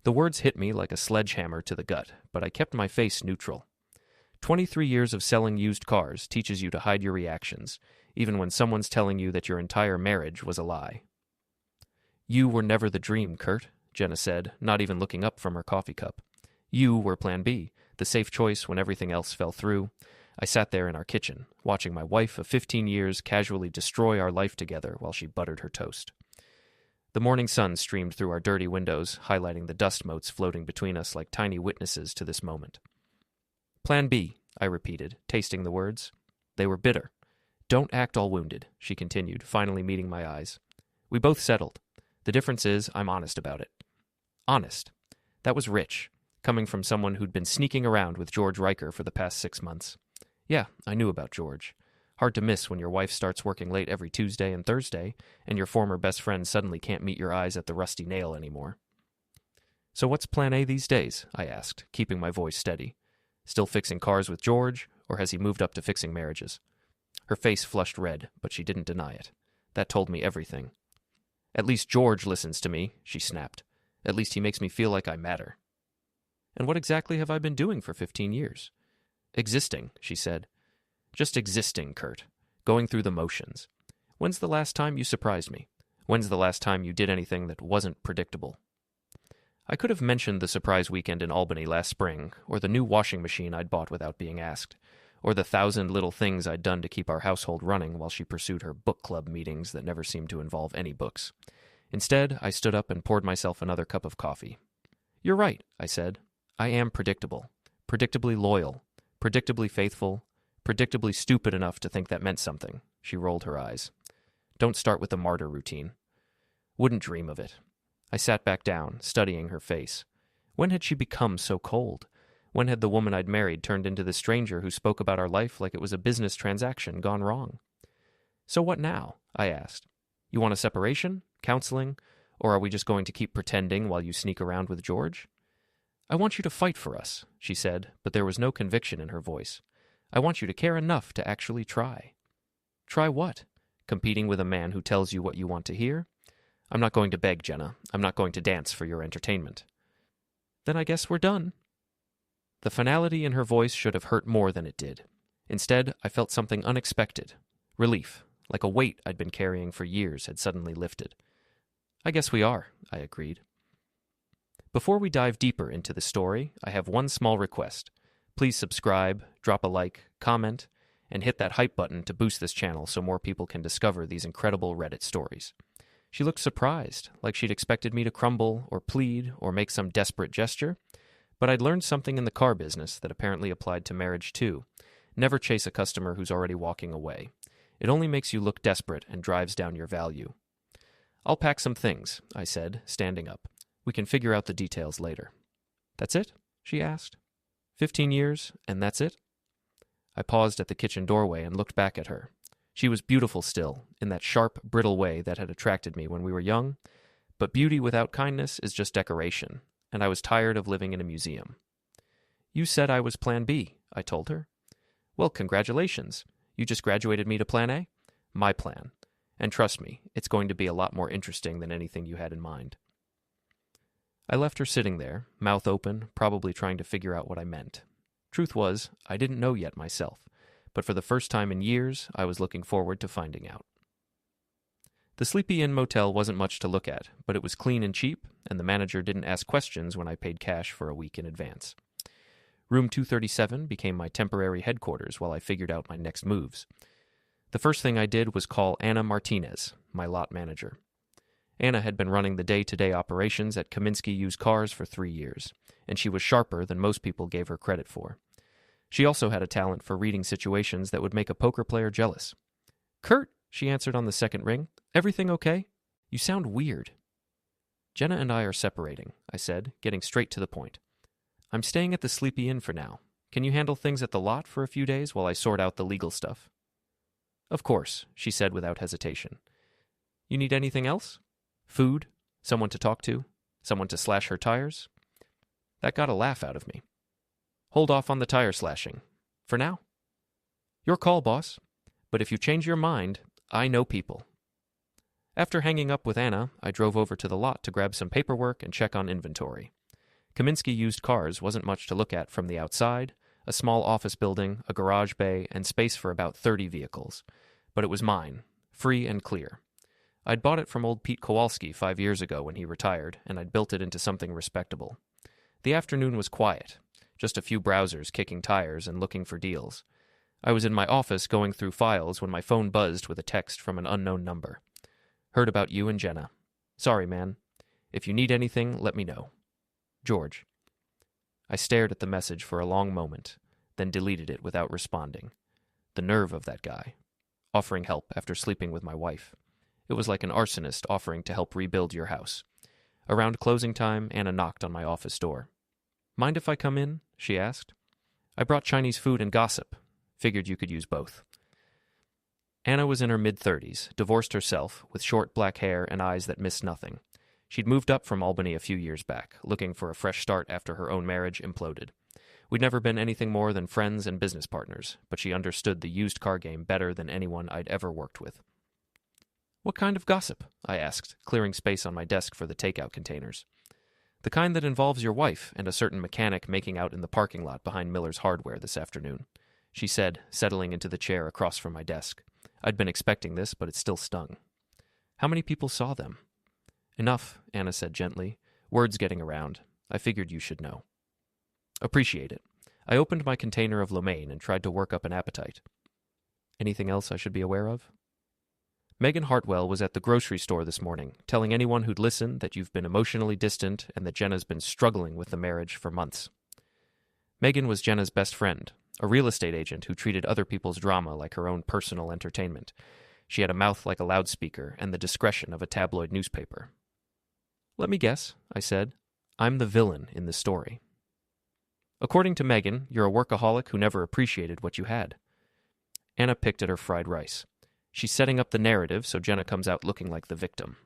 The words hit me like a sledgehammer to the gut, but I kept my face neutral. 23 years of selling used cars teaches you to hide your reactions, even when someone's telling you that your entire marriage was a lie. You were never the dream, Kurt, Jenna said, not even looking up from her coffee cup. You were Plan B, the safe choice when everything else fell through. I sat there in our kitchen, watching my wife of 15 years casually destroy our life together while she buttered her toast. The morning sun streamed through our dirty windows, highlighting the dust motes floating between us like tiny witnesses to this moment. Plan B, I repeated, tasting the words. They were bitter. Don't act all wounded, she continued, finally meeting my eyes. We both settled. The difference is I'm honest about it. Honest. That was rich, coming from someone who'd been sneaking around with George Riker for the past 6 months. Yeah, I knew about George. Hard to miss when your wife starts working late every Tuesday and Thursday, and your former best friend suddenly can't meet your eyes at the Rusty Nail anymore. So what's Plan A these days? I asked, keeping my voice steady. Still fixing cars with George, or has he moved up to fixing marriages? Her face flushed red, but she didn't deny it. That told me everything. At least George listens to me, she snapped. At least he makes me feel like I matter. And what exactly have I been doing for 15 years? Existing, she said. Just existing, Kurt. Going through the motions. When's the last time you surprised me? When's the last time you did anything that wasn't predictable? I could have mentioned the surprise weekend in Albany last spring, or the new washing machine I'd bought without being asked, or the 1,000 little things I'd done to keep our household running while she pursued her book club meetings that never seemed to involve any books. Instead, I stood up and poured myself another cup of coffee. You're right, I said. I am predictable. Predictably loyal. Predictably faithful. Predictably stupid enough to think that meant something. She rolled her eyes. Don't start with the martyr routine. Wouldn't dream of it. I sat back down, studying her face. When had she become so cold? When had the woman I'd married turned into the stranger who spoke about our life like it was a business transaction gone wrong? So what now? I asked. You want a separation? Counseling? Or are we just going to keep pretending while you sneak around with George? I want you to fight for us, she said, but there was no conviction in her voice. I want you to care enough to actually try. Try what? Competing with a man who tells you what you want to hear? I'm not going to beg, Jenna. I'm not going to dance for your entertainment. Then I guess we're done. The finality in her voice should have hurt more than it did. Instead, I felt something unexpected. Relief, like a weight I'd been carrying for years had suddenly lifted. I guess we are, I agreed. Before we dive deeper into the story, I have one small request. Please subscribe, drop a like, comment, and hit that hype button to boost this channel so more people can discover these incredible Reddit stories. She looked surprised, like she'd expected me to crumble or plead or make some desperate gesture, but I'd learned something in the car business that apparently applied to marriage too. Never chase a customer who's already walking away. It only makes you look desperate and drives down your value. I'll pack some things, I said, standing up. We can figure out the details later. That's it? She asked. 15 years, and that's it? I paused at the kitchen doorway and looked back at her. She was beautiful still, in that sharp, brittle way that had attracted me when we were young, but beauty without kindness is just decoration, and I was tired of living in a museum. You said I was Plan B, I told her. Well, congratulations. You just graduated me to Plan A? My plan. And trust me, it's going to be a lot more interesting than anything you had in mind. I left her sitting there, mouth open, probably trying to figure out what I meant. Truth was, I didn't know yet myself, but for the first time in years, I was looking forward to finding out. The Sleepy Inn motel wasn't much to look at, but it was clean and cheap, and the manager didn't ask questions when I paid cash for a week in advance. Room 237 became my temporary headquarters while I figured out my next moves. The first thing I did was call Anna Martinez, my lot manager. Anna had been running the day-to-day operations at Kaminsky Used Cars for 3 years, and she was sharper than most people gave her credit for. She also had a talent for reading situations that would make a poker player jealous. "Kurt," she answered on the second ring, "everything okay? You sound weird." "Jenna and I are separating," I said, getting straight to the point. "I'm staying at the Sleepy Inn for now. Can you handle things at the lot for a few days while I sort out the legal stuff?" "Of course," she said without hesitation. "You need anything else? Food? Someone to talk to? Someone to slash her tires?" That got a laugh out of me. "Hold off on the tire slashing. For now." "Your call, boss. But if you change your mind, I know people." After hanging up with Anna, I drove over to the lot to grab some paperwork and check on inventory. Kaminsky Used Cars wasn't much to look at from the outside, a small office building, a garage bay, and space for about 30 vehicles. But it was mine, free and clear. I'd bought it from old Pete Kowalski 5 years ago when he retired, and I'd built it into something respectable. The afternoon was quiet, just a few browsers kicking tires and looking for deals. I was in my office going through files when my phone buzzed with a text from an unknown number. Heard about you and Jenna. Sorry, man. If you need anything, let me know. George. I stared at the message for a long moment, then deleted it without responding. The nerve of that guy. Offering help after sleeping with my wife. It was like an arsonist offering to help rebuild your house. Around closing time, Anna knocked on my office door. Mind if I come in? She asked. I brought Chinese food and gossip. Figured you could use both. Anna was in her mid-30s, divorced herself, with short black hair and eyes that missed nothing. She'd moved up from Albany a few years back, looking for a fresh start after her own marriage imploded. We'd never been anything more than friends and business partners, but she understood the used car game better than anyone I'd ever worked with. What kind of gossip? I asked, clearing space on my desk for the takeout containers. The kind that involves your wife and a certain mechanic making out in the parking lot behind Miller's Hardware this afternoon, she said, settling into the chair across from my desk. I'd been expecting this, but it still stung. How many people saw them? Enough, Anna said gently. Words getting around. I figured you should know. Appreciate it. I opened my container of lo mein and tried to work up an appetite. Anything else I should be aware of? Megan Hartwell was at the grocery store this morning, telling anyone who'd listen that you've been emotionally distant and that Jenna's been struggling with the marriage for months. Megan was Jenna's best friend, a real estate agent who treated other people's drama like her own personal entertainment. She had a mouth like a loudspeaker and the discretion of a tabloid newspaper. Let me guess, I said. I'm the villain in the story. According to Megan, you're a workaholic who never appreciated what you had. Anna picked at her fried rice. She's setting up the narrative so Jenna comes out looking like the victim.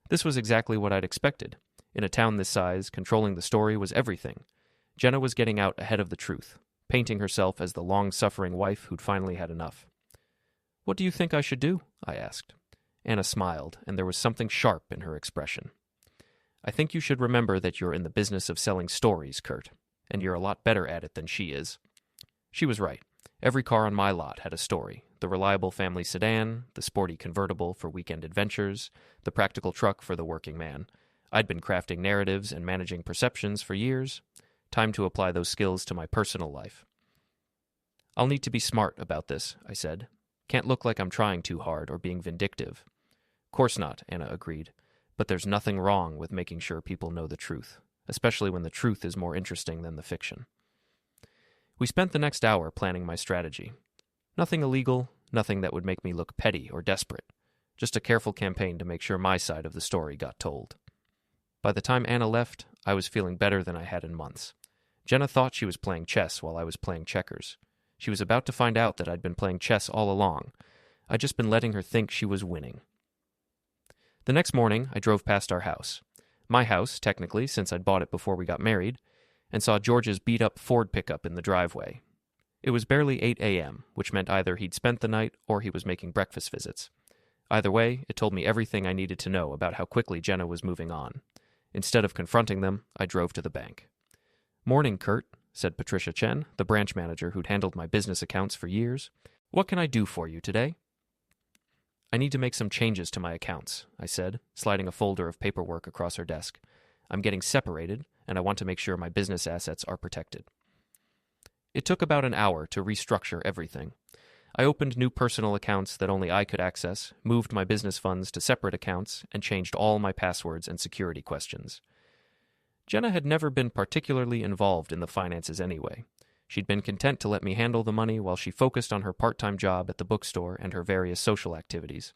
This was exactly what I'd expected. In a town this size, controlling the story was everything. Jenna was getting out ahead of the truth, painting herself as the long-suffering wife who'd finally had enough. What do you think I should do? I asked. Anna smiled, and there was something sharp in her expression. I think you should remember that you're in the business of selling stories, Kurt, and you're a lot better at it than she is. She was right. Every car on my lot had a story. The reliable family sedan, the sporty convertible for weekend adventures, the practical truck for the working man. I'd been crafting narratives and managing perceptions for years. Time to apply those skills to my personal life. I'll need to be smart about this, I said. Can't look like I'm trying too hard or being vindictive. Course not, Anna agreed. But there's nothing wrong with making sure people know the truth, especially when the truth is more interesting than the fiction. We spent the next hour planning my strategy. Nothing illegal, nothing that would make me look petty or desperate. Just a careful campaign to make sure my side of the story got told. By the time Anna left, I was feeling better than I had in months. Jenna thought she was playing chess while I was playing checkers. She was about to find out that I'd been playing chess all along. I'd just been letting her think she was winning. The next morning, I drove past our house. My house, technically, since I'd bought it before we got married, and saw George's beat-up Ford pickup in the driveway. It was barely 8 a.m., which meant either he'd spent the night or he was making breakfast visits. Either way, it told me everything I needed to know about how quickly Jenna was moving on. Instead of confronting them, I drove to the bank. Morning, Kurt, said Patricia Chen, the branch manager who'd handled my business accounts for years. What can I do for you today? I need to make some changes to my accounts, I said, sliding a folder of paperwork across her desk. I'm getting separated, and I want to make sure my business assets are protected. It took about an hour to restructure everything. I opened new personal accounts that only I could access, moved my business funds to separate accounts, and changed all my passwords and security questions. Jenna had never been particularly involved in the finances anyway. She'd been content to let me handle the money while she focused on her part-time job at the bookstore and her various social activities.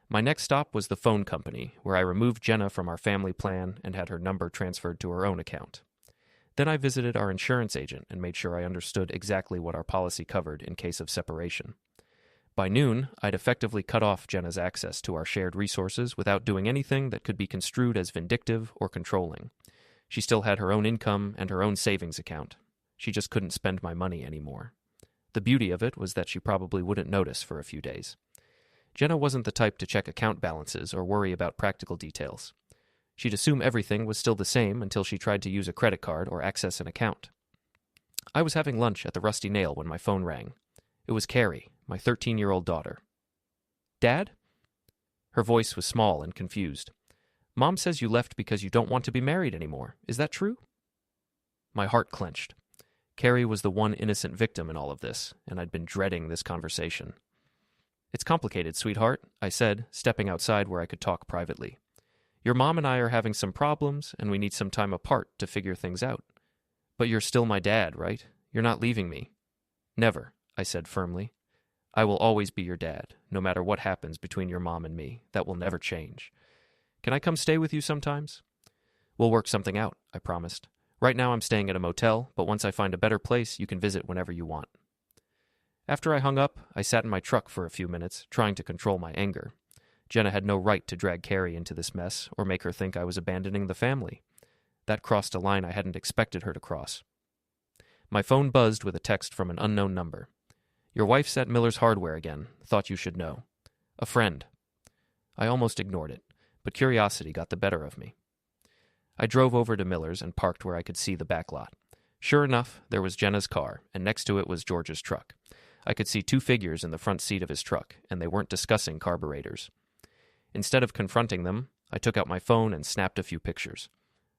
My next stop was the phone company, where I removed Jenna from our family plan and had her number transferred to her own account. Then I visited our insurance agent and made sure I understood exactly what our policy covered in case of separation. By noon, I'd effectively cut off Jenna's access to our shared resources without doing anything that could be construed as vindictive or controlling. She still had her own income and her own savings account. She just couldn't spend my money anymore. The beauty of it was that she probably wouldn't notice for a few days. Jenna wasn't the type to check account balances or worry about practical details. She'd assume everything was still the same until she tried to use a credit card or access an account. I was having lunch at the Rusty Nail when my phone rang. It was Carrie, my 13-year-old daughter. "Dad?" Her voice was small and confused. "Mom says you left because you don't want to be married anymore. Is that true?" My heart clenched. Carrie was the one innocent victim in all of this, and I'd been dreading this conversation. "It's complicated, sweetheart," I said, stepping outside where I could talk privately. "Your mom and I are having some problems, and we need some time apart to figure things out. But you're still my dad, right? You're not leaving me." "Never," I said firmly. "I will always be your dad, no matter what happens between your mom and me. That will never change. Can I come stay with you sometimes?" "We'll work something out," I promised. "Right now I'm staying at a motel, but once I find a better place, you can visit whenever you want." After I hung up, I sat in my truck for a few minutes, trying to control my anger. Jenna had no right to drag Carrie into this mess or make her think I was abandoning the family. That crossed a line I hadn't expected her to cross. My phone buzzed with a text from an unknown number. "Your wife's at Miller's Hardware again. Thought you should know. A friend." I almost ignored it, but curiosity got the better of me. I drove over to Miller's and parked where I could see the back lot. Sure enough, there was Jenna's car, and next to it was George's truck. I could see two figures in the front seat of his truck, and they weren't discussing carburetors. Instead of confronting them, I took out my phone and snapped a few pictures.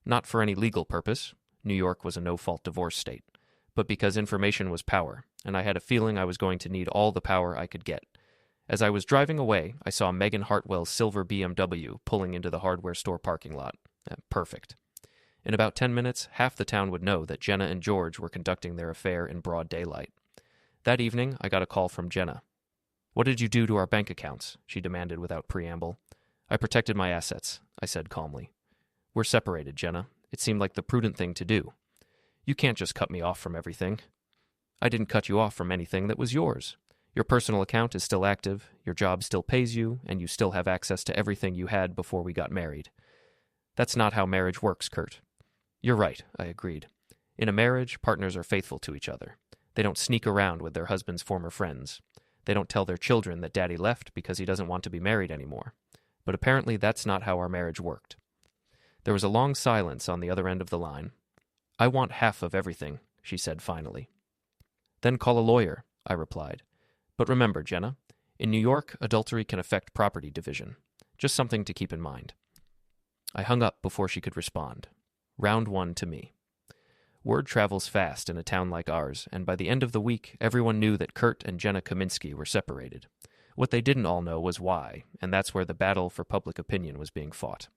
Not for any legal purpose. New York was a no-fault divorce state. But because information was power, and I had a feeling I was going to need all the power I could get. As I was driving away, I saw Megan Hartwell's silver BMW pulling into the hardware store parking lot. Perfect. In about 10 minutes, half the town would know that Jenna and George were conducting their affair in broad daylight. That evening, I got a call from Jenna. "What did you do to our bank accounts?" she demanded without preamble. "I protected my assets," I said calmly. "We're separated, Jenna. It seemed like the prudent thing to do. You can't just cut me off from everything." "I didn't cut you off from anything that was yours. Your personal account is still active, your job still pays you, and you still have access to everything you had before we got married. That's not how marriage works, Kurt." "You're right," I agreed. "In a marriage, partners are faithful to each other. They don't sneak around with their husband's former friends. They don't tell their children that daddy left because he doesn't want to be married anymore. But apparently that's not how our marriage worked." There was a long silence on the other end of the line. "I want half of everything," she said finally. "Then call a lawyer," I replied. "But remember, Jenna, in New York, adultery can affect property division. Just something to keep in mind." I hung up before she could respond. Round one to me. Word travels fast in a town like ours, and by the end of the week, everyone knew that Kurt and Jenna Kaminsky were separated. What they didn't all know was why, and that's where the battle for public opinion was being fought.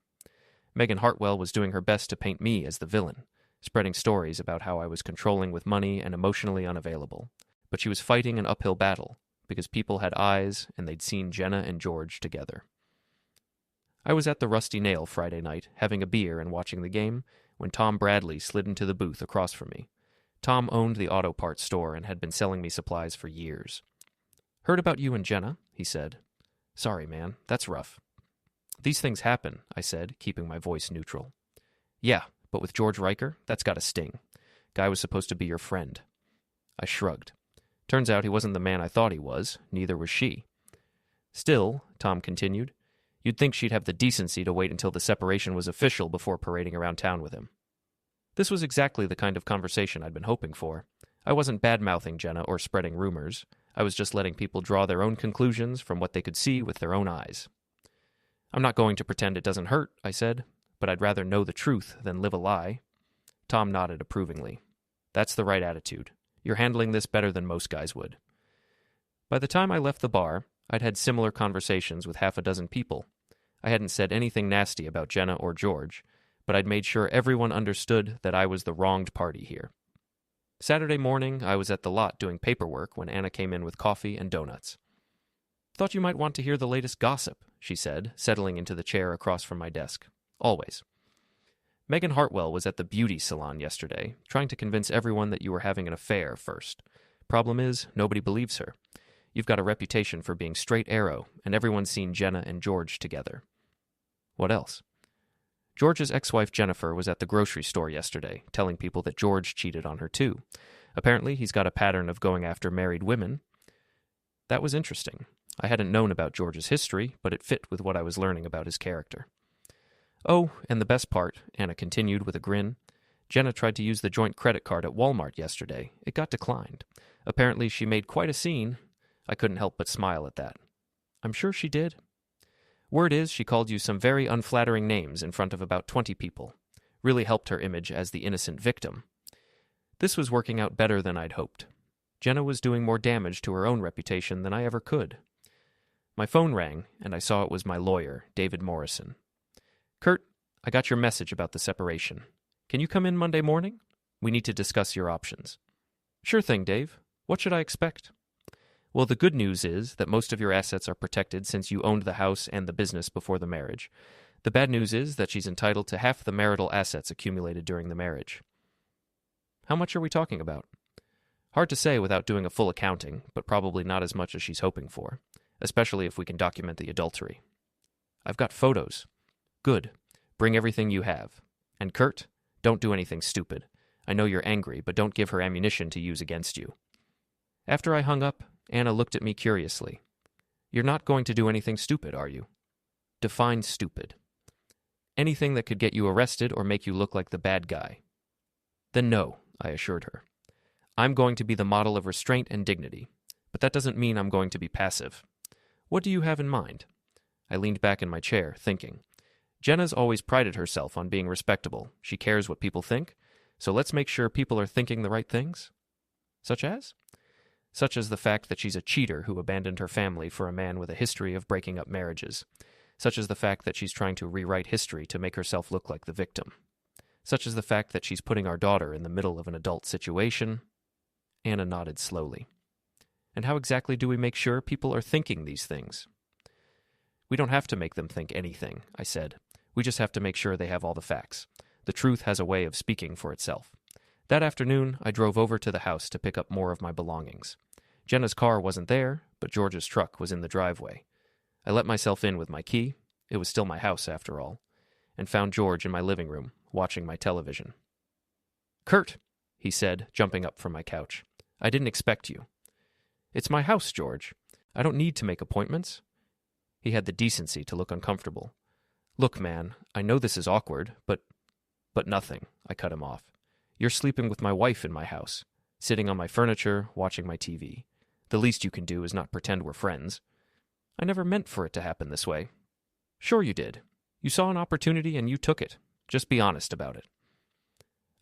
Megan Hartwell was doing her best to paint me as the villain, spreading stories about how I was controlling with money and emotionally unavailable. But she was fighting an uphill battle, because people had eyes and they'd seen Jenna and George together. I was at the Rusty Nail Friday night, having a beer and watching the game, when Tom Bradley slid into the booth across from me. Tom owned the auto parts store and had been selling me supplies for years. "Heard about you and Jenna," he said. "Sorry, man, that's rough." "These things happen," I said, keeping my voice neutral. "Yeah, but with George Riker, that's got a sting. Guy was supposed to be your friend." I shrugged. Turns out he wasn't the man I thought he was, neither was she. "Still," Tom continued, "you'd think she'd have the decency to wait until the separation was official before parading around town with him." This was exactly the kind of conversation I'd been hoping for. I wasn't bad-mouthing Jenna or spreading rumors. I was just letting people draw their own conclusions from what they could see with their own eyes. "I'm not going to pretend it doesn't hurt," I said, "but I'd rather know the truth than live a lie." Tom nodded approvingly. "That's the right attitude. You're handling this better than most guys would." By the time I left the bar, I'd had similar conversations with half a dozen people. I hadn't said anything nasty about Jenna or George, but I'd made sure everyone understood that I was the wronged party here. Saturday morning, I was at the lot doing paperwork when Anna came in with coffee and donuts. "Thought you might want to hear the latest gossip," she said, settling into the chair across from my desk. "Always." "Megan Hartwell was at the beauty salon yesterday, trying to convince everyone that you were having an affair first. Problem is, nobody believes her. You've got a reputation for being straight arrow, and everyone's seen Jenna and George together." "What else?" "George's ex-wife Jennifer was at the grocery store yesterday, telling people that George cheated on her too. Apparently, he's got a pattern of going after married women." That was interesting. I hadn't known about George's history, but it fit with what I was learning about his character. Oh, and the best part, Anna continued with a grin. Jenna tried to use the joint credit card at Walmart yesterday. It got declined. Apparently she made quite a scene. I couldn't help but smile at that. I'm sure she did. Word is she called you some very unflattering names in front of about 20 people. Really helped her image as the innocent victim. This was working out better than I'd hoped. Jenna was doing more damage to her own reputation than I ever could. My phone rang, and I saw it was my lawyer, David Morrison. Kurt, I got your message about the separation. Can you come in Monday morning? We need to discuss your options. Sure thing, Dave. What should I expect? Well, the good news is that most of your assets are protected since you owned the house and the business before the marriage. The bad news is that she's entitled to half the marital assets accumulated during the marriage. How much are we talking about? Hard to say without doing a full accounting, but probably not as much as she's hoping for, especially if we can document the adultery. I've got photos. Good. Bring everything you have. And Kurt, don't do anything stupid. I know you're angry, but don't give her ammunition to use against you. After I hung up, Anna looked at me curiously. You're not going to do anything stupid, are you? Define stupid. Anything that could get you arrested or make you look like the bad guy. Then no, I assured her. I'm going to be the model of restraint and dignity, but that doesn't mean I'm going to be passive. What do you have in mind? I leaned back in my chair, thinking. Jenna's always prided herself on being respectable. She cares what people think, so let's make sure people are thinking the right things. Such as? Such as the fact that she's a cheater who abandoned her family for a man with a history of breaking up marriages. Such as the fact that she's trying to rewrite history to make herself look like the victim. Such as the fact that she's putting our daughter in the middle of an adult situation. Anna nodded slowly. And how exactly do we make sure people are thinking these things? We don't have to make them think anything, I said. We just have to make sure they have all the facts. The truth has a way of speaking for itself. That afternoon, I drove over to the house to pick up more of my belongings. Jenna's car wasn't there, but George's truck was in the driveway. I let myself in with my key, it was still my house after all, and found George in my living room, watching my television. Kurt, he said, jumping up from my couch. I didn't expect you. It's my house, George. I don't need to make appointments. He had the decency to look uncomfortable. Look, man, I know this is awkward, but nothing, I cut him off. You're sleeping with my wife in my house, sitting on my furniture, watching my TV. The least you can do is not pretend we're friends. I never meant for it to happen this way. Sure you did. You saw an opportunity and you took it. Just be honest about it.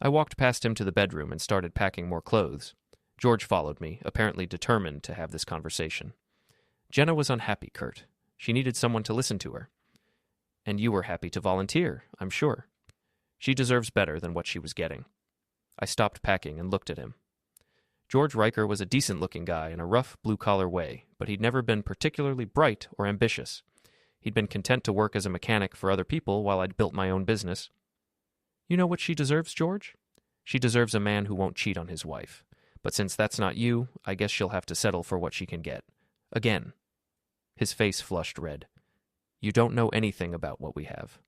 I walked past him to the bedroom and started packing more clothes. George followed me, apparently determined to have this conversation. Jenna was unhappy, Kurt. She needed someone to listen to her. And you were happy to volunteer, I'm sure. She deserves better than what she was getting. I stopped packing and looked at him. George Riker was a decent-looking guy in a rough, blue-collar way, but he'd never been particularly bright or ambitious. He'd been content to work as a mechanic for other people while I'd built my own business. You know what she deserves, George? She deserves a man who won't cheat on his wife. But since that's not you, I guess she'll have to settle for what she can get. Again. His face flushed red. You don't know anything about what we have.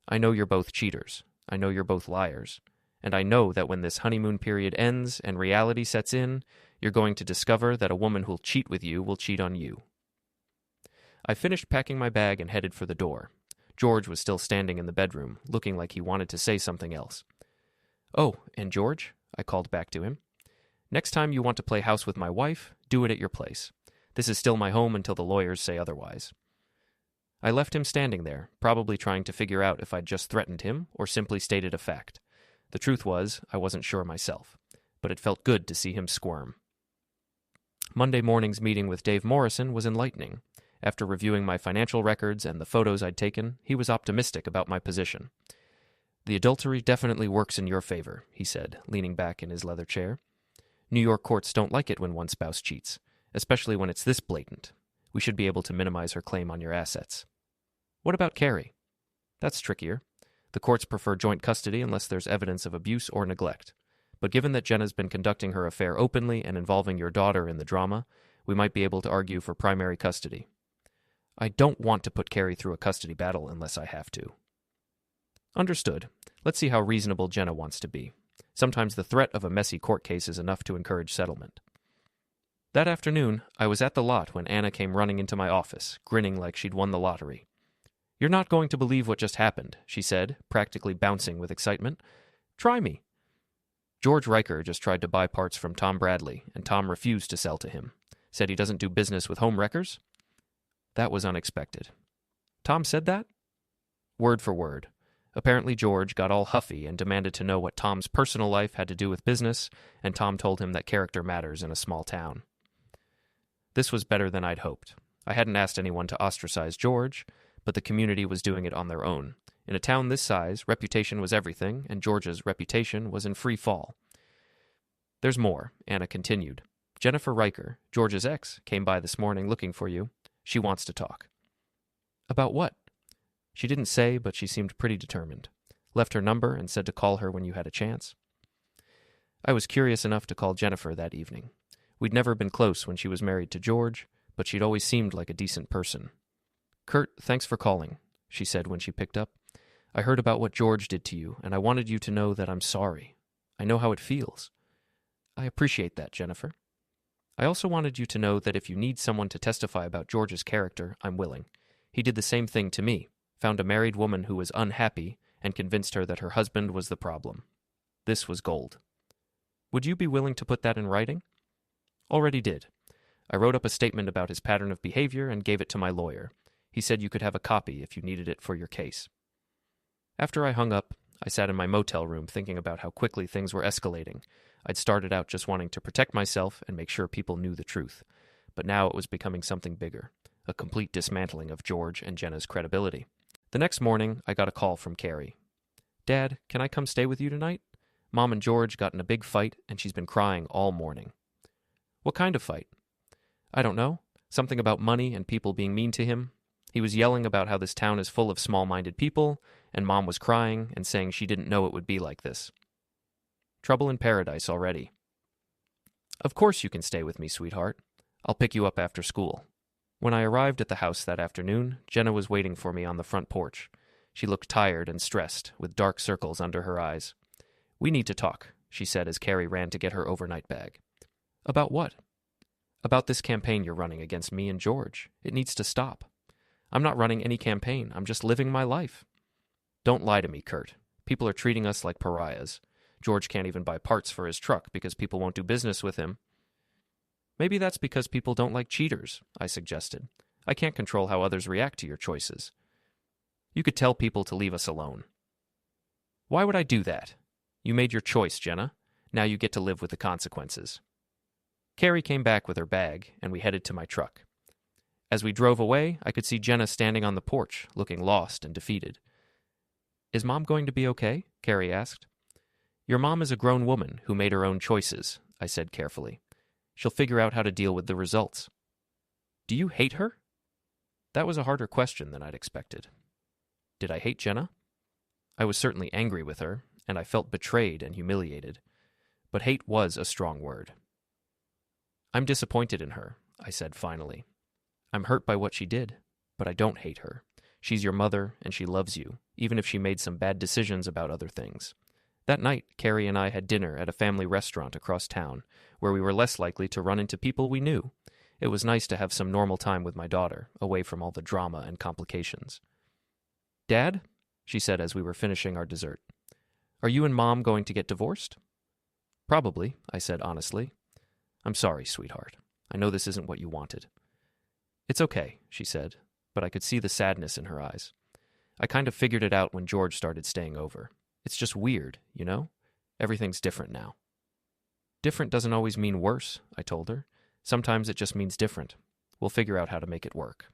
I know you're both cheaters. I know you're both liars. And I know that when this honeymoon period ends and reality sets in, you're going to discover that a woman who'll cheat with you will cheat on you. I finished packing my bag and headed for the door. George was still standing in the bedroom, looking like he wanted to say something else. Oh, and George, I called back to him. Next time you want to play house with my wife, do it at your place. This is still my home until the lawyers say otherwise. I left him standing there, probably trying to figure out if I'd just threatened him or simply stated a fact. The truth was, I wasn't sure myself, but it felt good to see him squirm. Monday morning's meeting with Dave Morrison was enlightening. After reviewing my financial records and the photos I'd taken, he was optimistic about my position. The adultery definitely works in your favor, he said, leaning back in his leather chair. New York courts don't like it when one spouse cheats, especially when it's this blatant. We should be able to minimize her claim on your assets. What about Carrie? That's trickier. The courts prefer joint custody unless there's evidence of abuse or neglect. But given that Jenna's been conducting her affair openly and involving your daughter in the drama, we might be able to argue for primary custody. I don't want to put Carrie through a custody battle unless I have to. Understood. Let's see how reasonable Jenna wants to be. Sometimes the threat of a messy court case is enough to encourage settlement. That afternoon, I was at the lot when Anna came running into my office, grinning like she'd won the lottery. "You're not going to believe what just happened," she said, practically bouncing with excitement. "Try me." George Riker just tried to buy parts from Tom Bradley, and Tom refused to sell to him. Said he doesn't do business with home wreckers? That was unexpected. Tom said that? Word for word. Apparently George got all huffy and demanded to know what Tom's personal life had to do with business, and Tom told him that character matters in a small town. This was better than I'd hoped. I hadn't asked anyone to ostracize George, but the community was doing it on their own. In a town this size, reputation was everything, and George's reputation was in free fall. "There's more," Anna continued. "Jennifer Riker, George's ex, came by this morning looking for you. She wants to talk." "About what?" "She didn't say, but she seemed pretty determined. Left her number and said to call her when you had a chance." I was curious enough to call Jennifer that evening. We'd never been close when she was married to George, but she'd always seemed like a decent person. "Kurt, thanks for calling," she said when she picked up. "I heard about what George did to you, and I wanted you to know that I'm sorry. I know how it feels." "I appreciate that, Jennifer." "I also wanted you to know that if you need someone to testify about George's character, I'm willing. He did the same thing to me, found a married woman who was unhappy, and convinced her that her husband was the problem. This was gold. Would you be willing to put that in writing?" "Already did. I wrote up a statement about his pattern of behavior and gave it to my lawyer. He said you could have a copy if you needed it for your case." After I hung up, I sat in my motel room thinking about how quickly things were escalating. I'd started out just wanting to protect myself and make sure people knew the truth, but now it was becoming something bigger, a complete dismantling of George and Jenna's credibility. The next morning, I got a call from Carrie. "Dad, can I come stay with you tonight? Mom and George got in a big fight, and she's been crying all morning." "What kind of fight?" "I don't know. Something about money and people being mean to him. He was yelling about how this town is full of small-minded people, and Mom was crying and saying she didn't know it would be like this." Trouble in paradise already. "Of course you can stay with me, sweetheart. I'll pick you up after school." When I arrived at the house that afternoon, Jenna was waiting for me on the front porch. She looked tired and stressed, with dark circles under her eyes. "We need to talk," she said as Carrie ran to get her overnight bag. "About what?" "About this campaign you're running against me and George. It needs to stop." "I'm not running any campaign. I'm just living my life." "Don't lie to me, Kurt. People are treating us like pariahs. George can't even buy parts for his truck because people won't do business with him." "Maybe that's because people don't like cheaters," I suggested. "I can't control how others react to your choices." "You could tell people to leave us alone." "Why would I do that? You made your choice, Jenna. Now you get to live with the consequences." Carrie came back with her bag, and we headed to my truck. As we drove away, I could see Jenna standing on the porch, looking lost and defeated. "Is Mom going to be okay?" Carrie asked. "Your mom is a grown woman who made her own choices," I said carefully. "She'll figure out how to deal with the results." "Do you hate her?" That was a harder question than I'd expected. Did I hate Jenna? I was certainly angry with her, and I felt betrayed and humiliated. But hate was a strong word. "I'm disappointed in her," I said finally. "I'm hurt by what she did, but I don't hate her. She's your mother, and she loves you, even if she made some bad decisions about other things." That night, Carrie and I had dinner at a family restaurant across town, where we were less likely to run into people we knew. It was nice to have some normal time with my daughter, away from all the drama and complications. "Dad," she said as we were finishing our dessert, "are you and Mom going to get divorced?" "Probably," I said honestly. "I'm sorry, sweetheart. I know this isn't what you wanted." "It's okay," she said, but I could see the sadness in her eyes. "I kind of figured it out when George started staying over. It's just weird, you know? Everything's different now." "Different doesn't always mean worse," I told her. "Sometimes it just means different. We'll figure out how to make it work."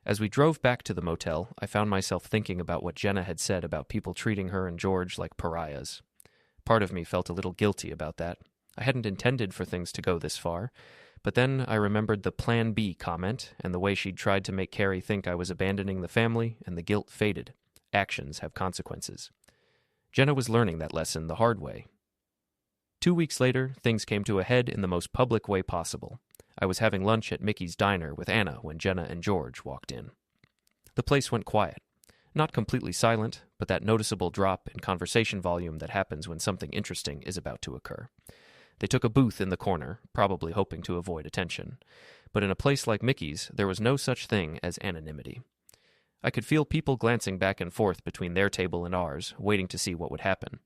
As we drove back to the motel, I found myself thinking about what Jenna had said about people treating her and George like pariahs. Part of me felt a little guilty about that. I hadn't intended for things to go this far, but then I remembered the Plan B comment and the way she'd tried to make Carrie think I was abandoning the family, and the guilt faded. Actions have consequences. Jenna was learning that lesson the hard way. 2 weeks later, things came to a head in the most public way possible. I was having lunch at Mickey's Diner with Anna when Jenna and George walked in. The place went quiet. Not completely silent, but that noticeable drop in conversation volume that happens when something interesting is about to occur. They took a booth in the corner, probably hoping to avoid attention. But in a place like Mickey's, there was no such thing as anonymity. I could feel people glancing back and forth between their table and ours, waiting to see what would happen.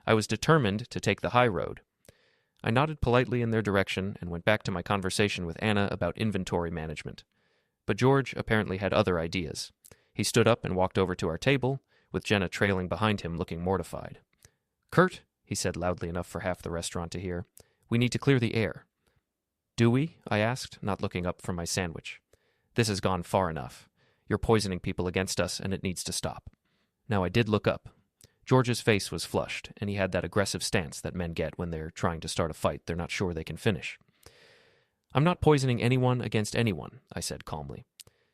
I was determined to take the high road. I nodded politely in their direction and went back to my conversation with Anna about inventory management. But George apparently had other ideas. He stood up and walked over to our table, with Jenna trailing behind him looking mortified. "Kurt," he said loudly enough for half the restaurant to hear, "we need to clear the air." "Do we?" I asked, not looking up from my sandwich. "This has gone far enough. You're poisoning people against us, and it needs to stop." Now I did look up. George's face was flushed, and he had that aggressive stance that men get when they're trying to start a fight they're not sure they can finish. "I'm not poisoning anyone against anyone," I said calmly.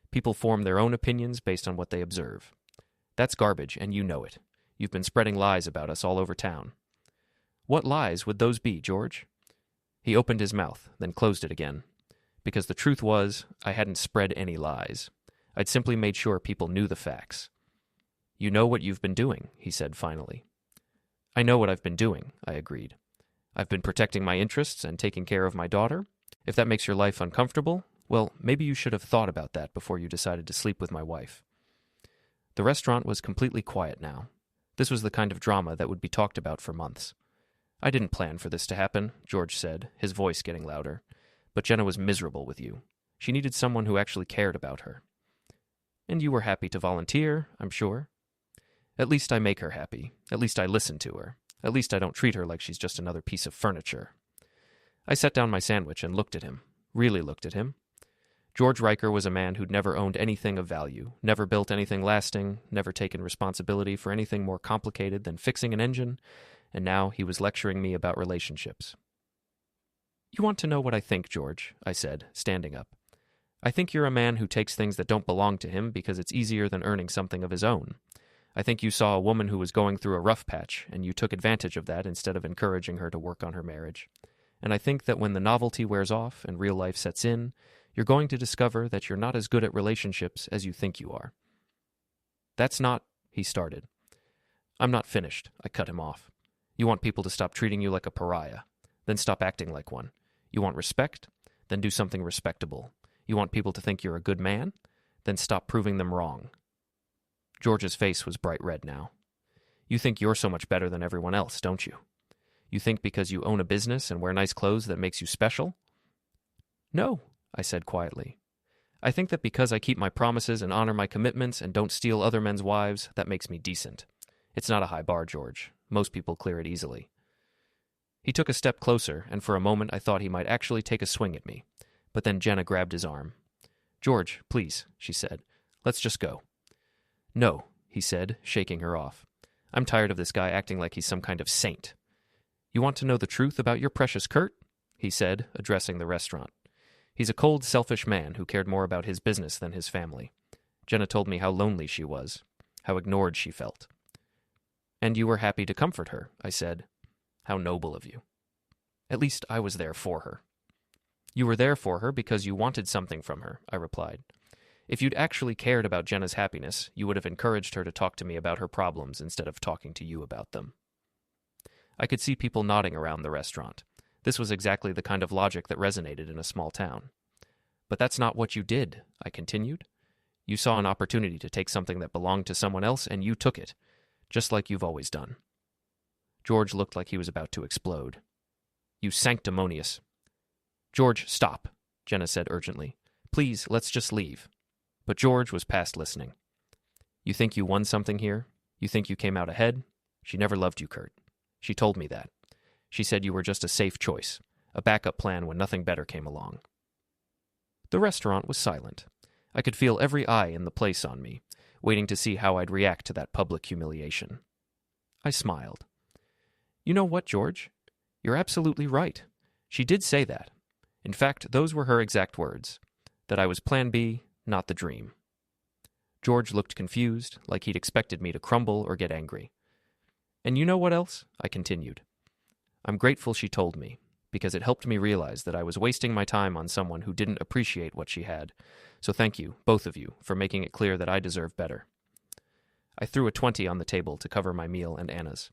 "People form their own opinions based on what they observe. That's garbage, and you know it. You've been spreading lies about us all over town." "What lies would those be, George?" He opened his mouth, then closed it again. Because the truth was, I hadn't spread any lies. I'd simply made sure people knew the facts. "You know what you've been doing," he said finally. "I know what I've been doing," I agreed. "I've been protecting my interests and taking care of my daughter. If that makes your life uncomfortable, well, maybe you should have thought about that before you decided to sleep with my wife." The restaurant was completely quiet now. This was the kind of drama that would be talked about for months. "I didn't plan for this to happen," George said, his voice getting louder. "But Jenna was miserable with you. She needed someone who actually cared about her." "And you were happy to volunteer, I'm sure." "At least I make her happy. At least I listen to her. At least I don't treat her like she's just another piece of furniture." I set down my sandwich and looked at him. Really looked at him. George Riker was a man who'd never owned anything of value, never built anything lasting, never taken responsibility for anything more complicated than fixing an engine, and now he was lecturing me about relationships. "You want to know what I think, George," I said, standing up. "I think you're a man who takes things that don't belong to him because it's easier than earning something of his own. I think you saw a woman who was going through a rough patch, and you took advantage of that instead of encouraging her to work on her marriage. And I think that when the novelty wears off and real life sets in, you're going to discover that you're not as good at relationships as you think you are." "That's not," he started. "I'm not finished," I cut him off. "You want people to stop treating you like a pariah. Then stop acting like one. You want respect? Then do something respectable. You want people to think you're a good man? Then stop proving them wrong." George's face was bright red now. "You think you're so much better than everyone else, don't you? You think because you own a business and wear nice clothes that makes you special?" "No," I said quietly. "I think that because I keep my promises and honor my commitments and don't steal other men's wives, that makes me decent. It's not a high bar, George. Most people clear it easily." He took a step closer, and for a moment I thought he might actually take a swing at me. But then Jenna grabbed his arm. "George, please," she said. "Let's just go." "No," he said, shaking her off. "I'm tired of this guy acting like he's some kind of saint." "You want to know the truth about your precious Kurt?" he said, addressing the restaurant. "He's a cold, selfish man who cared more about his business than his family. Jenna told me how lonely she was, how ignored she felt." "And you were happy to comfort her," I said. "How noble of you." "At least I was there for her." "You were there for her because you wanted something from her," I replied. "If you'd actually cared about Jenna's happiness, you would have encouraged her to talk to me about her problems instead of talking to you about them." I could see people nodding around the restaurant. This was exactly the kind of logic that resonated in a small town. "But that's not what you did," I continued. "You saw an opportunity to take something that belonged to someone else, and you took it, just like you've always done." George looked like he was about to explode. "You sanctimonious—" "George, stop," Jenna said urgently. "Please, let's just leave." But George was past listening. "You think you won something here? You think you came out ahead? She never loved you, Kurt. She told me that. She said you were just a safe choice, a backup plan when nothing better came along." The restaurant was silent. I could feel every eye in the place on me, waiting to see how I'd react to that public humiliation. I smiled. "You know what, George? You're absolutely right. She did say that. In fact, those were her exact words, that I was Plan B, not the dream." George looked confused, like he'd expected me to crumble or get angry. "And you know what else?" I continued. "I'm grateful she told me, because it helped me realize that I was wasting my time on someone who didn't appreciate what she had. So thank you, both of you, for making it clear that I deserve better." I threw a 20 on the table to cover my meal and Anna's.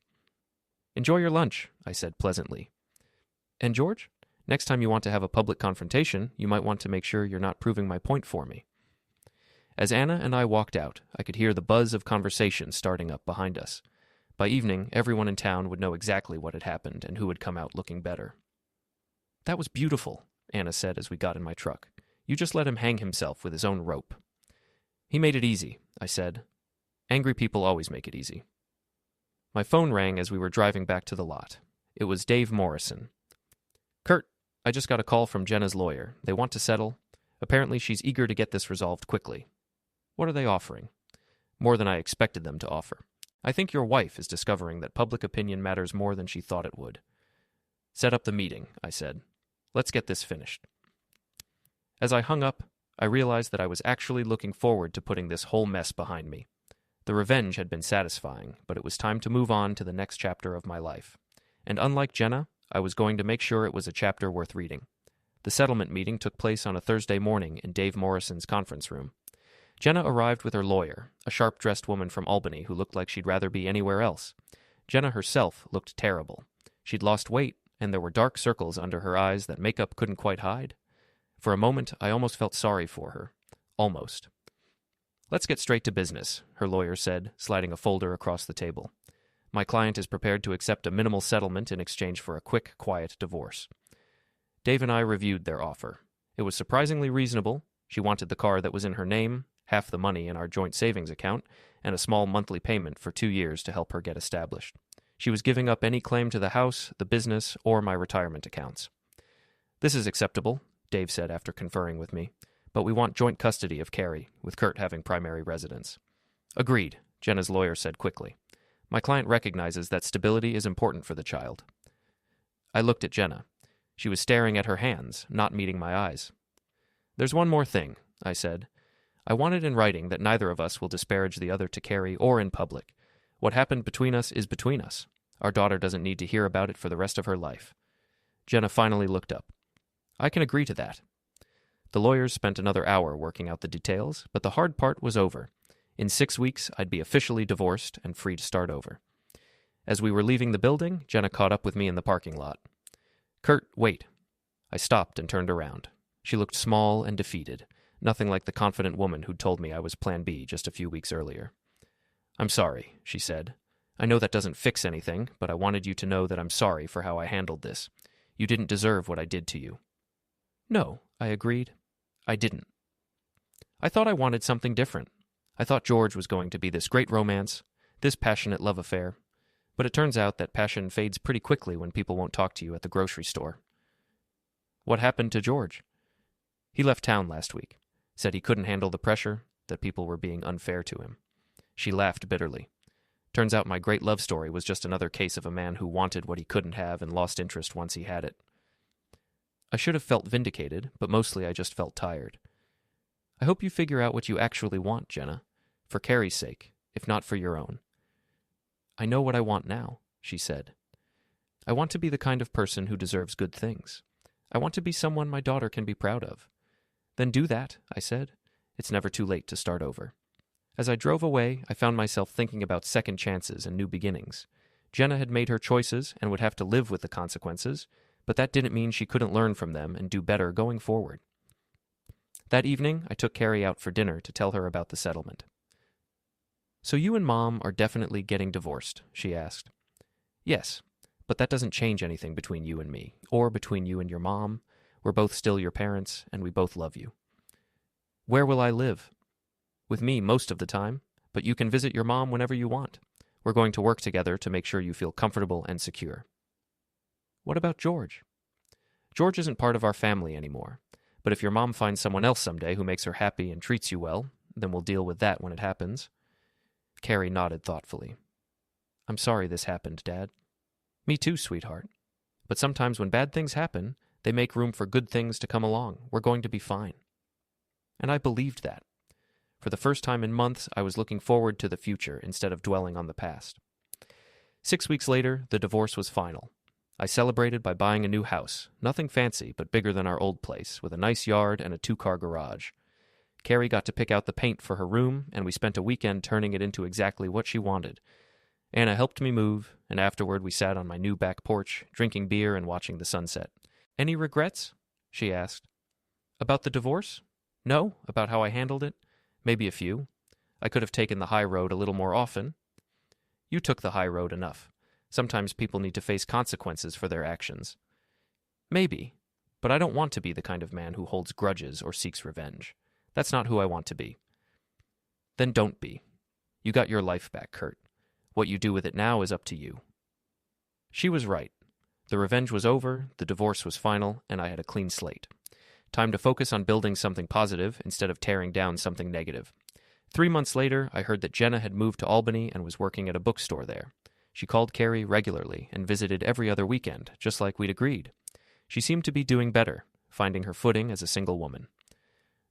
"Enjoy your lunch," I said pleasantly. "And George, next time you want to have a public confrontation, you might want to make sure you're not proving my point for me." As Anna and I walked out, I could hear the buzz of conversation starting up behind us. By evening, everyone in town would know exactly what had happened and who had come out looking better. "That was beautiful," Anna said as we got in my truck. "You just let him hang himself with his own rope." "He made it easy," I said. "Angry people always make it easy." My phone rang as we were driving back to the lot. It was Dave Morrison. "Kurt, I just got a call from Jenna's lawyer. They want to settle. Apparently she's eager to get this resolved quickly." "What are they offering?" "More than I expected them to offer. I think your wife is discovering that public opinion matters more than she thought it would." "Set up the meeting," I said. "Let's get this finished." As I hung up, I realized that I was actually looking forward to putting this whole mess behind me. The revenge had been satisfying, but it was time to move on to the next chapter of my life. And unlike Jenna, I was going to make sure it was a chapter worth reading. The settlement meeting took place on a Thursday morning in Dave Morrison's conference room. Jenna arrived with her lawyer, a sharp-dressed woman from Albany who looked like she'd rather be anywhere else. Jenna herself looked terrible. She'd lost weight, and there were dark circles under her eyes that makeup couldn't quite hide. For a moment, I almost felt sorry for her. Almost. "Let's get straight to business," her lawyer said, sliding a folder across the table. "My client is prepared to accept a minimal settlement in exchange for a quick, quiet divorce." Dave and I reviewed their offer. It was surprisingly reasonable. She wanted the car that was in her name, half the money in our joint savings account, and a small monthly payment for 2 years to help her get established. She was giving up any claim to the house, the business, or my retirement accounts. "This is acceptable," Dave said after conferring with me, "but we want joint custody of Carrie, with Kurt having primary residence." "Agreed," Jenna's lawyer said quickly. "My client recognizes that stability is important for the child." I looked at Jenna. She was staring at her hands, not meeting my eyes. "There's one more thing," I said. "I want it in writing that neither of us will disparage the other to Carrie or in public. What happened between us is between us. Our daughter doesn't need to hear about it for the rest of her life." Jenna finally looked up. "I can agree to that." The lawyers spent another hour working out the details, but the hard part was over. In 6 weeks, I'd be officially divorced and free to start over. As we were leaving the building, Jenna caught up with me in the parking lot. "Kurt, wait." I stopped and turned around. She looked small and defeated, nothing like the confident woman who'd told me I was Plan B just a few weeks earlier. "I'm sorry," she said. "I know that doesn't fix anything, but I wanted you to know that I'm sorry for how I handled this. You didn't deserve what I did to you." "No," I agreed. "I didn't. I thought I wanted something different. I thought George was going to be this great romance, this passionate love affair. But it turns out that passion fades pretty quickly when people won't talk to you at the grocery store." "What happened to George?" "He left town last week. Said he couldn't handle the pressure, that people were being unfair to him." She laughed bitterly. "Turns out my great love story was just another case of a man who wanted what he couldn't have and lost interest once he had it." I should have felt vindicated, but mostly I just felt tired. "I hope you figure out what you actually want, Jenna, for Carrie's sake, if not for your own." "I know what I want now," she said. "I want to be the kind of person who deserves good things. I want to be someone my daughter can be proud of." "Then do that," I said. "It's never too late to start over." As I drove away, I found myself thinking about second chances and new beginnings. Jenna had made her choices and would have to live with the consequences, but that didn't mean she couldn't learn from them and do better going forward. That evening, I took Carrie out for dinner to tell her about the settlement. "So you and Mom are definitely getting divorced?" she asked. "Yes, but that doesn't change anything between you and me, or between you and your mom. We're both still your parents, and we both love you." "Where will I live?" "With me most of the time, but you can visit your mom whenever you want. We're going to work together to make sure you feel comfortable and secure." "What about George?" "George isn't part of our family anymore, but if your mom finds someone else someday who makes her happy and treats you well, then we'll deal with that when it happens." Carrie nodded thoughtfully. "I'm sorry this happened, Dad." "Me too, sweetheart. But sometimes when bad things happen, they make room for good things to come along. We're going to be fine." And I believed that. For the first time in months, I was looking forward to the future instead of dwelling on the past. 6 weeks later, the divorce was final. I celebrated by buying a new house, nothing fancy but bigger than our old place, with a nice yard and a 2-car garage. Carrie got to pick out the paint for her room, and we spent a weekend turning it into exactly what she wanted. Anna helped me move, and afterward we sat on my new back porch, drinking beer and watching the sunset. "Any regrets?" she asked. "About the divorce? No, about how I handled it. Maybe a few. I could have taken the high road a little more often. You took the high road enough. Sometimes people need to face consequences for their actions. Maybe, but I don't want to be the kind of man who holds grudges or seeks revenge. That's not who I want to be. Then don't be. You got your life back, Kurt. What you do with it now is up to you. She was right. The revenge was over, the divorce was final, and I had a clean slate. Time to focus on building something positive instead of tearing down something negative. 3 months later, I heard that Jenna had moved to Albany and was working at a bookstore there. She called Carrie regularly and visited every other weekend, just like we'd agreed. She seemed to be doing better, finding her footing as a single woman.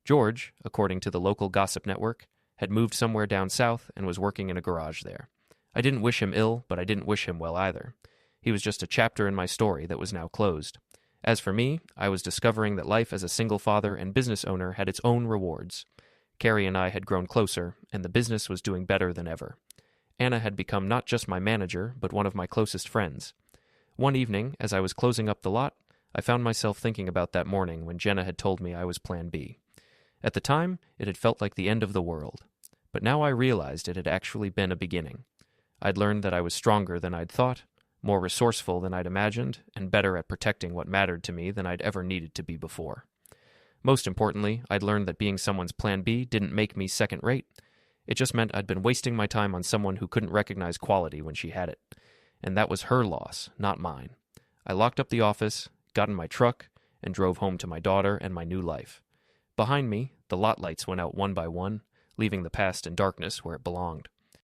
George, according to the local gossip network, had moved somewhere down south and was working in a garage there. I didn't wish him ill, but I didn't wish him well either. He was just a chapter in my story that was now closed. As for me, I was discovering that life as a single father and business owner had its own rewards. Carrie and I had grown closer, and the business was doing better than ever. Anna had become not just my manager, but one of my closest friends. One evening, as I was closing up the lot, I found myself thinking about that morning when Jenna had told me I was Plan B. At the time, it had felt like the end of the world. But now I realized it had actually been a beginning. I'd learned that I was stronger than I'd thought, more resourceful than I'd imagined, and better at protecting what mattered to me than I'd ever needed to be before. Most importantly, I'd learned that being someone's Plan B didn't make me second-rate. It just meant I'd been wasting my time on someone who couldn't recognize quality when she had it. And that was her loss, not mine. I locked up the office, got in my truck, and drove home to my daughter and my new life. Behind me, the lot lights went out one by one, leaving the past in darkness where it belonged.